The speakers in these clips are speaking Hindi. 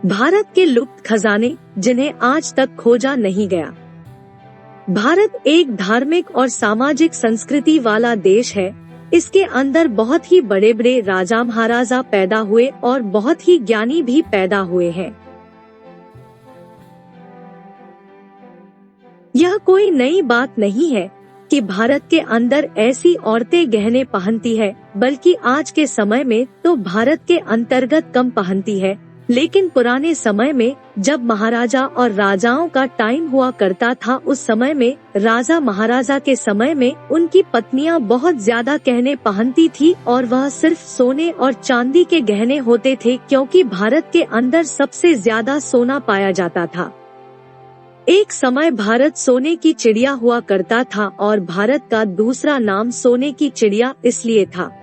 भारत के लुप्त खजाने जिन्हें आज तक खोजा नहीं गया। भारत एक धार्मिक और सामाजिक संस्कृति वाला देश है। इसके अंदर बहुत ही बड़े बड़े राजा महाराजा पैदा हुए और बहुत ही ज्ञानी भी पैदा हुए हैं। यह कोई नई बात नहीं है कि भारत के अंदर ऐसी औरतें गहने पहनती है, बल्कि आज के समय में तो भारत के अंतर्गत कम पहनती है। लेकिन पुराने समय में जब महाराजा और राजाओं का टाइम हुआ करता था, उस समय में राजा महाराजा के समय में उनकी पत्नियां बहुत ज्यादा गहने पहनती थी और वह सिर्फ सोने और चांदी के गहने होते थे, क्योंकि भारत के अंदर सबसे ज्यादा सोना पाया जाता था। एक समय भारत सोने की चिड़िया हुआ करता था और भारत का दूसरा नाम सोने की चिड़िया इसलिए था।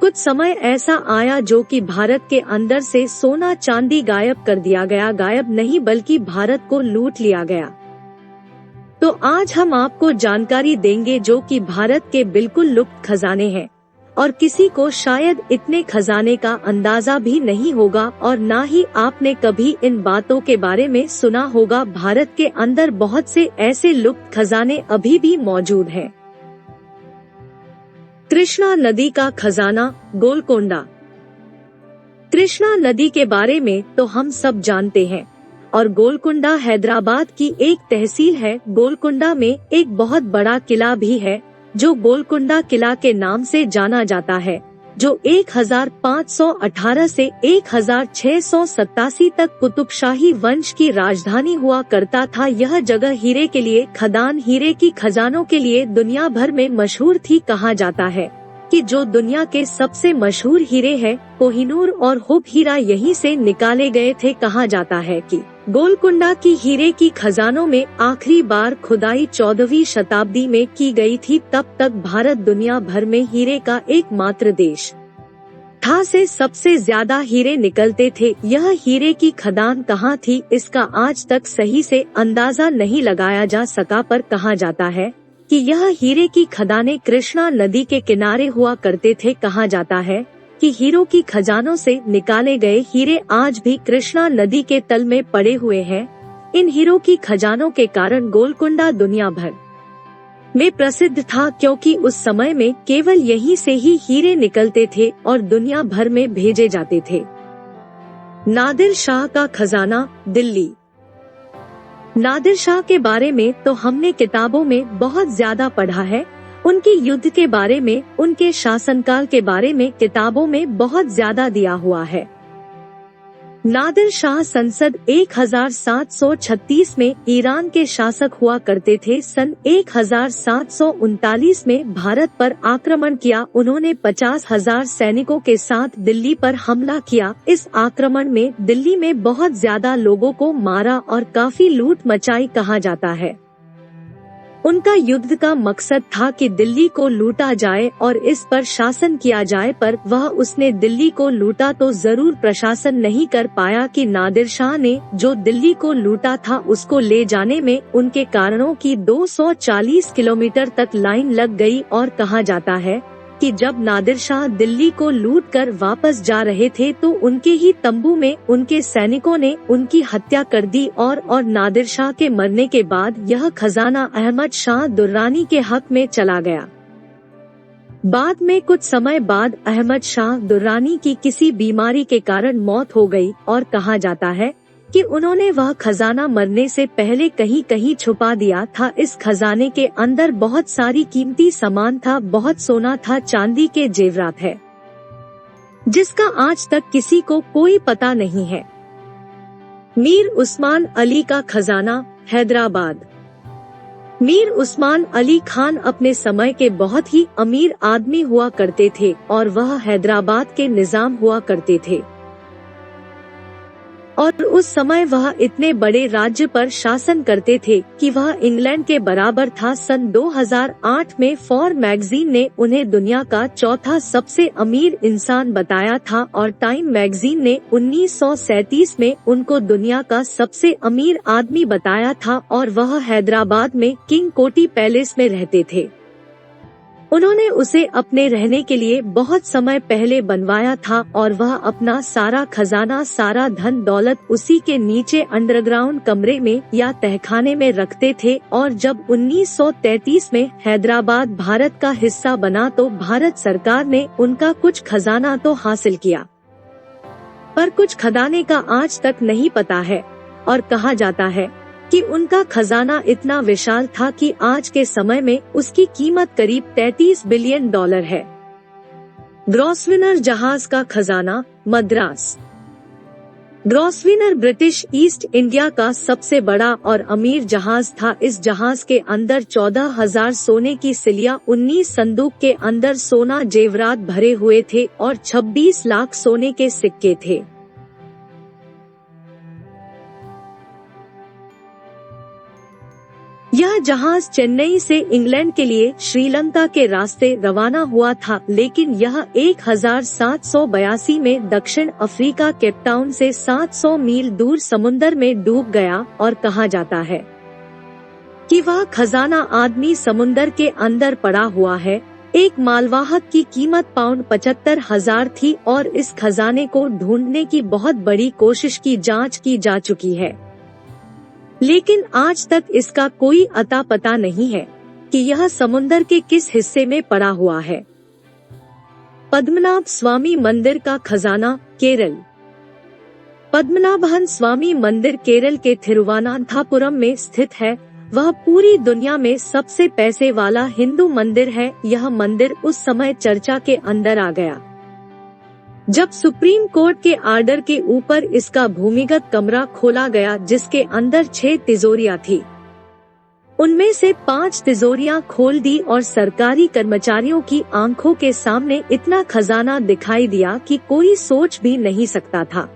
कुछ समय ऐसा आया जो कि भारत के अंदर से सोना चांदी गायब कर दिया गया। गायब नहीं बल्कि भारत को लूट लिया गया। तो आज हम आपको जानकारी देंगे जो कि भारत के बिल्कुल लुप्त खजाने हैं और किसी को शायद इतने खजाने का अंदाजा भी नहीं होगा और ना ही आपने कभी इन बातों के बारे में सुना होगा। भारत के अंदर बहुत से ऐसे लुप्त खजाने अभी भी मौजूद हैं। कृष्णा नदी का खजाना गोलकोंडा। कृष्णा नदी के बारे में तो हम सब जानते हैं और गोलकोंडा हैदराबाद की एक तहसील है। गोलकोंडा में एक बहुत बड़ा किला भी है जो गोलकोंडा किला के नाम से जाना जाता है, जो 1518 से 1687 तक कुतुबशाही वंश की राजधानी हुआ करता था। यह जगह हीरे के लिए खदान, हीरे की खजानों के लिए दुनिया भर में मशहूर थी। कहा जाता है कि जो दुनिया के सबसे मशहूर हीरे हैं, कोहिनूर और हुब हीरा यहीं से निकाले गए थे। कहा जाता है कि गोलकोंडा की हीरे की खजानों में आखिरी बार खुदाई 14वीं शताब्दी में की गई थी। तब तक भारत दुनिया भर में हीरे का एकमात्र देश था। से सबसे ज्यादा हीरे निकलते थे। यह हीरे की खदान कहाँ थी, इसका आज तक सही से अंदाजा नहीं लगाया जा सका, पर कहा जाता है कि यह हीरे की खदानें कृष्णा नदी के किनारे हुआ करते थे। कहा जाता है कि हीरों की खजानों से निकाले गए हीरे आज भी कृष्णा नदी के तल में पड़े हुए हैं। इन हीरों की खजानों के कारण गोलकोंडा दुनिया भर में प्रसिद्ध था, क्योंकि उस समय में केवल यहीं से ही हीरे निकलते थे और दुनिया भर में भेजे जाते थे। नादिर शाह का खजाना दिल्ली। नादिर शाह के बारे में तो हमने किताबों में बहुत ज्यादा पढ़ा है। उनकी युद्ध के बारे में, उनके शासनकाल के बारे में किताबों में बहुत ज्यादा दिया हुआ है। नादिर शाह संसद 1736 में ईरान के शासक हुआ करते थे। सन 1739 में भारत पर आक्रमण किया। उन्होंने 50,000 सैनिकों के साथ दिल्ली पर हमला किया। इस आक्रमण में दिल्ली में बहुत ज्यादा लोगों को मारा और काफी लूट मचाई। कहा जाता है उनका युद्ध का मकसद था कि दिल्ली को लूटा जाए और इस पर शासन किया जाए, पर वह उसने दिल्ली को लूटा तो जरूर प्रशासन नहीं कर पाया कि नादिर शाह ने जो दिल्ली को लूटा था उसको ले जाने में उनके कारणों की 240 किलोमीटर तक लाइन लग गई। और कहा जाता है कि जब नादिर शाह दिल्ली को लूटकर वापस जा रहे थे तो उनके ही तंबू में उनके सैनिकों ने उनकी हत्या कर दी और नादिर शाह के मरने के बाद यह खजाना अहमद शाह दुर्रानी के हक में चला गया। बाद में कुछ समय बाद अहमद शाह दुर्रानी की किसी बीमारी के कारण मौत हो गई और कहा जाता है कि उन्होंने वह खजाना मरने से पहले कहीं कहीं छुपा दिया था। इस खजाने के अंदर बहुत सारी कीमती सामान था, बहुत सोना था, चांदी के जेवरात है जिसका आज तक किसी को कोई पता नहीं है। मीर उस्मान अली का खजाना हैदराबाद। मीर उस्मान अली खान अपने समय के बहुत ही अमीर आदमी हुआ करते थे और वह हैदराबाद के निजाम हुआ करते थे और उस समय वह इतने बड़े राज्य पर शासन करते थे कि वह इंग्लैंड के बराबर था। सन 2008 में फॉर मैगजीन ने उन्हें दुनिया का चौथा सबसे अमीर इंसान बताया था और टाइम मैगजीन ने 1937 में उनको दुनिया का सबसे अमीर आदमी बताया था और वह हैदराबाद में किंग कोटी पैलेस में रहते थे। उन्होंने उसे अपने रहने के लिए बहुत समय पहले बनवाया था और वह अपना सारा खजाना, सारा धन दौलत उसी के नीचे अंडरग्राउंड कमरे में या तहखाने में रखते थे। और जब 1933 में हैदराबाद भारत का हिस्सा बना तो भारत सरकार ने उनका कुछ खजाना तो हासिल किया, पर कुछ खजाने का आज तक नहीं पता है। और कहा जाता है कि उनका खजाना इतना विशाल था कि आज के समय में उसकी कीमत करीब 33 बिलियन डॉलर है। ग्रॉसवेनर जहाज का खजाना, Madras. Grosvenor British east India का सबसे बड़ा और अमीर जहाज था। इस जहाज के अंदर 14,000 सोने की सिलियां, 19 संदूक के अंदर सोना जेवरात भरे हुए थे और 26 लाख सोने के सिक्के थे। यह जहाज चेन्नई से इंग्लैंड के लिए श्रीलंका के रास्ते रवाना हुआ था, लेकिन यह 1782 में दक्षिण अफ्रीका केपटाउन से 700 मील दूर समुद्र में डूब गया। और कहा जाता है कि वह खजाना आदमी समुद्र के अंदर पड़ा हुआ है। एक मालवाहक की कीमत पाउंड 75,000 थी और इस खजाने को ढूंढने की बहुत बड़ी कोशिश की जांच की जा चुकी है, लेकिन आज तक इसका कोई अता पता नहीं है कि यह समुद्र के किस हिस्से में पड़ा हुआ है। पद्मनाभ स्वामी मंदिर का खजाना, केरल। पद्मनाभन स्वामी मंदिर केरल के थिरुवनंतपुरम में स्थित है। वह पूरी दुनिया में सबसे पैसे वाला हिंदू मंदिर है। यह मंदिर उस समय चर्चा के अंदर आ गया जब सुप्रीम कोर्ट के आर्डर के ऊपर इसका भूमिगत कमरा खोला गया, जिसके अंदर 6 तिजोरियां थी। उनमें से 5 तिजोरियां खोल दी और सरकारी कर्मचारियों की आंखों के सामने इतना खजाना दिखाई दिया कि कोई सोच भी नहीं सकता था।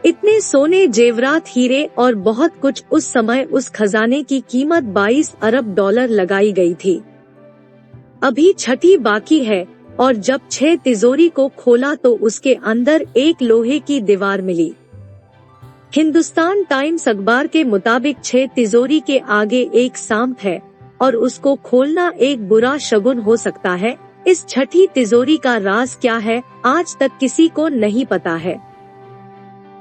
इतने सोने, जेवरात, हीरे और बहुत कुछ। उस समय उस खजाने की कीमत 22 अरब डॉलर लगाई गई थी। अभी छठी बाकी है और जब 6 तिजोरी को खोला तो उसके अंदर एक लोहे की दीवार मिली। हिंदुस्तान टाइम्स अखबार के मुताबिक 6 तिजोरी के आगे एक सांप है और उसको खोलना एक बुरा शगुन हो सकता है। इस छठी तिजोरी का राज क्या है, आज तक किसी को नहीं पता है।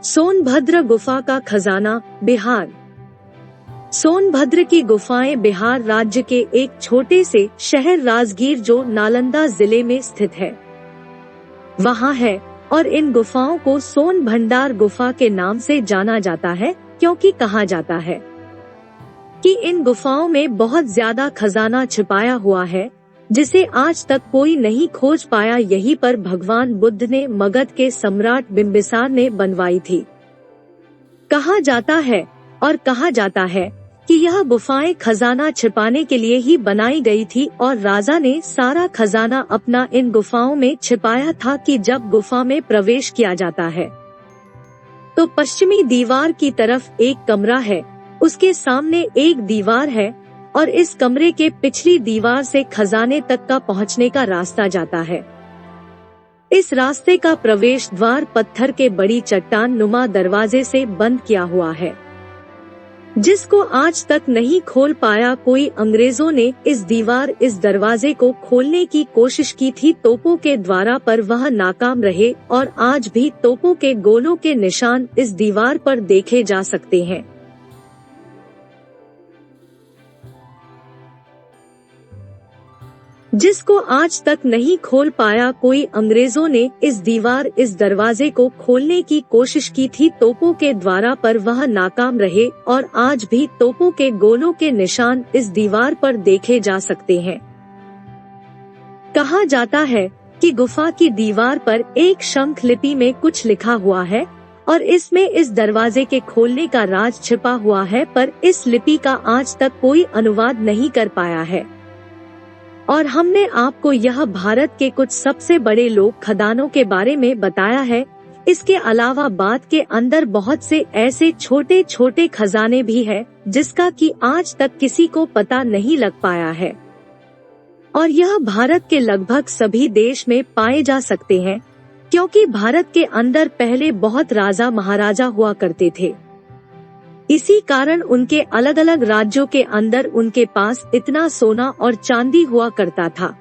सोनभद्र गुफा का खजाना, बिहार। सोनभद्र की गुफाएं बिहार राज्य के एक छोटे से शहर राजगीर, जो नालंदा जिले में स्थित है, वहां है। और इन गुफाओं को सोन भंडार गुफा के नाम से जाना जाता है, क्योंकि कहा जाता है कि इन गुफाओं में बहुत ज्यादा खजाना छिपाया हुआ है, जिसे आज तक कोई नहीं खोज पाया। यहीं पर भगवान बुद्ध ने मगध के सम्राट बिम्बिसार ने बनवाई थी। कहा जाता है कि यह गुफाएं खजाना छिपाने के लिए ही बनाई गई थी और राजा ने सारा खजाना अपना इन गुफाओं में छिपाया था कि जब गुफा में प्रवेश किया जाता है तो पश्चिमी दीवार की तरफ एक कमरा है, उसके सामने एक दीवार है और इस कमरे के पिछली दीवार से खजाने तक का पहुंचने का रास्ता जाता है। इस रास्ते का प्रवेश द्वार पत्थर के बड़ी चट्टान नुमा दरवाजे से बंद किया हुआ है, जिसको आज तक नहीं खोल पाया कोई। अंग्रेजों ने इस दरवाजे को खोलने की कोशिश की थी तोपों के द्वारा, पर वह नाकाम रहे और आज भी तोपों के गोलों के निशान इस दीवार पर देखे जा सकते हैं। जिसको आज तक नहीं खोल पाया कोई। अंग्रेजों ने इस दरवाजे को खोलने की कोशिश की थी तोपों के द्वारा, पर वह नाकाम रहे और आज भी तोपों के गोलों के निशान इस दीवार पर देखे जा सकते हैं। कहा जाता है कि गुफा की दीवार पर एक शंख लिपि में कुछ लिखा हुआ है और इसमें इस दरवाजे के खोलने का राज छिपा हुआ है, पर इस लिपि का आज तक कोई अनुवाद नहीं कर पाया है। और हमने आपको यह भारत के कुछ सबसे बड़े लोक खदानों के बारे में बताया है। इसके अलावा बात के अंदर बहुत से ऐसे छोटे छोटे खजाने भी है जिसका कि आज तक किसी को पता नहीं लग पाया है, और यह भारत के लगभग सभी देश में पाए जा सकते हैं, क्योंकि भारत के अंदर पहले बहुत राजा महाराजा हुआ करते थे। इसी कारण उनके अलग अलग राज्यों के अंदर उनके पास इतना सोना और चांदी हुआ करता था।